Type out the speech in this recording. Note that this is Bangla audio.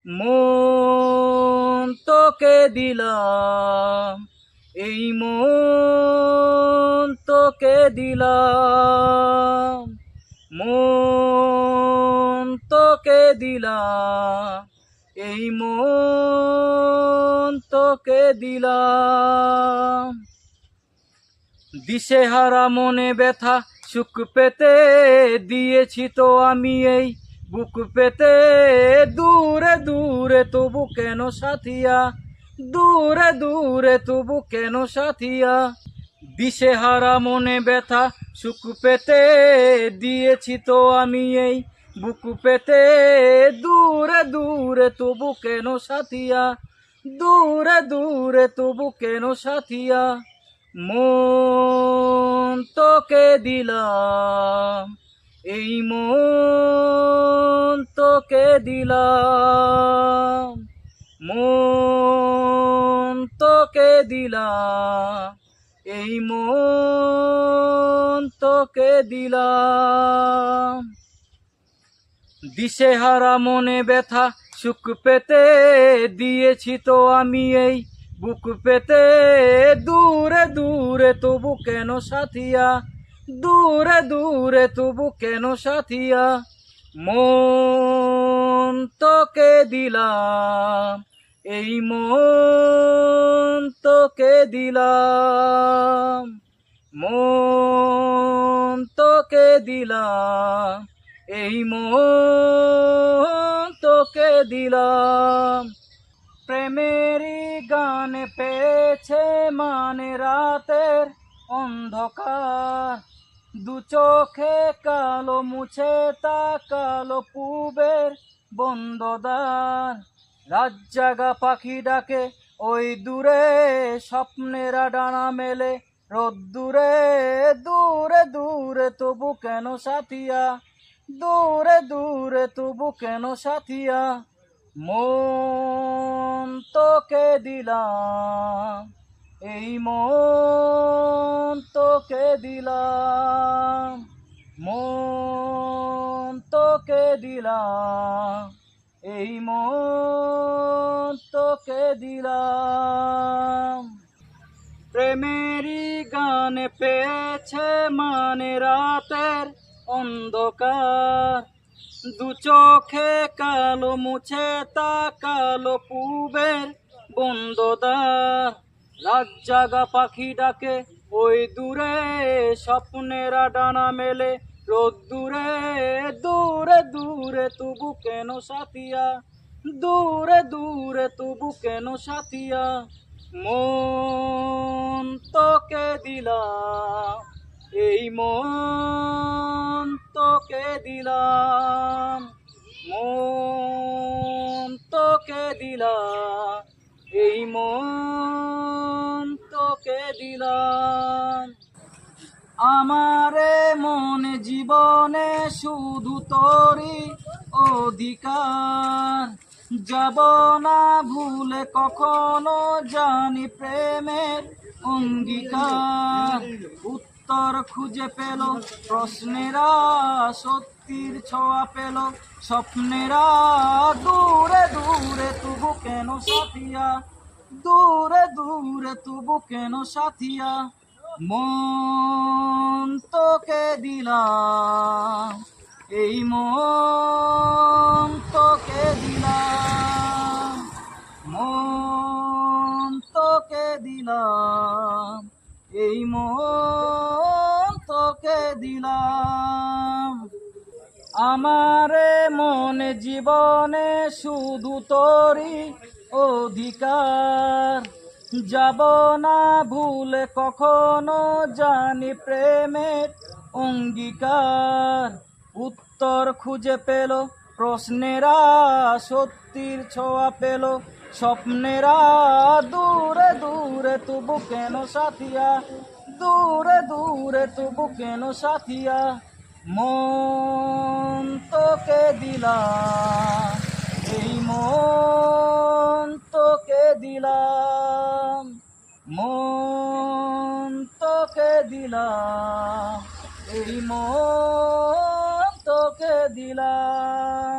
মন তোকে দিলাম, এই মন তোকে দিলাম, মন তোকে দিলাম, এই মন তোকে দিলাম। দিশেহারা মনে ব্যথা সুখ পেতে দিয়েছি তো আমি এই বুক পেতে, দূরে দূরে তবু কেন সাথিয়া, দূরে দূরে তবু কেন সাথিয়া। দিশেহারা মনে ব্যথা সুখ পেতে দিয়েছি তো আমি এই বুক পেতে, দূরে দূরে তবু কেন সাথিয়া, দূরে দূরে তবু কেন সাথিয়া। মন তোকে দিলাম, এই মন তোকে দিলাম, মন তোকে দিলাম, এই মন তোকে দিলাম। দিশেহারা মনে ব্যথা সুখ পেতে দিয়েছি তো আমি এই বুক পেতে, দূরে দূরে তবু কেন সাথিয়া, দূরে দূরে তবু কেন সাথিয়া। মন তোকে দিলাম, এই মন তোকে দিলাম, মন তোকে দিলাম, এই মন তোকে দিলাম। প্রেমেরই গান পেয়েছে মানে রাতের অন্ধকার, দু চোখে কালো মুছে তাকালো পূবের বন্ধ দ্বার। রাত জাগা পাখি ডাকে ওই দূরে, স্বপ্নেরা ডানা মেলে রোদ্দুরে, দূরে দূরে তবু কেন সাথিয়া, দূরে দূরে তবু কেন সাথিয়া। মন তোকে দিলাম, এই মন তোকে দিলাম, মন তোকে দিলাম, এই মন তোকে দিলাম। প্রেমেরই গান পেয়েছে মানে রাতের অন্ধকার, দু চোখে কালো মুছে তাকালো পূবের বন্ধ দ্বার। রাত জাগা পাখি ডাকে ওই দূরে, স্বপ্নেরা ডানা মেলে রোদ্দুরে, দূরে দূরে তবু কেন সাথিয়া, দূরে দূরে তবু কেন সাথিয়া। মন তোকে দিলাম, এই মন তোকে দিলাম, মন তোকে দিলাম, এই মন তোকে দিলাম। আমারে মনে জীবনে শুধু তোরই অধিকার, যাব না ভুলে কখনো জানি প্রেমের অঙ্গীকার। উত্তর খুঁজে পেল প্রশ্নেরা, সত্যির ছোঁয়া পেল স্বপ্নেরা, দূরে দূরে তবু কেন সাথিয়া, দূরে দূরে তবু কেন সাথিয়া। মন তোকে দিলাম, এই মন তোকে দিলাম, মন তোকে দিলাম, এই মন তোকে দিলাম। আমারে মনে জীবনে শুধু তোরই অধিকার, যাব না ভুলে কখনো জানি প্রেমের অঙ্গীকার। উত্তর খুঁজে পেল প্রশ্নেরা, সত্যির ছোঁয়া পেল স্বপ্নেরা, দূরে দূরে তবু কেন সাথিয়া, দূরে দূরে তবু কেন সাথিয়া। মন তোকে দিলাম, এই মন তোকে দিলাম, মন তোকে দিলাম, এই মন তোকে দিলাম।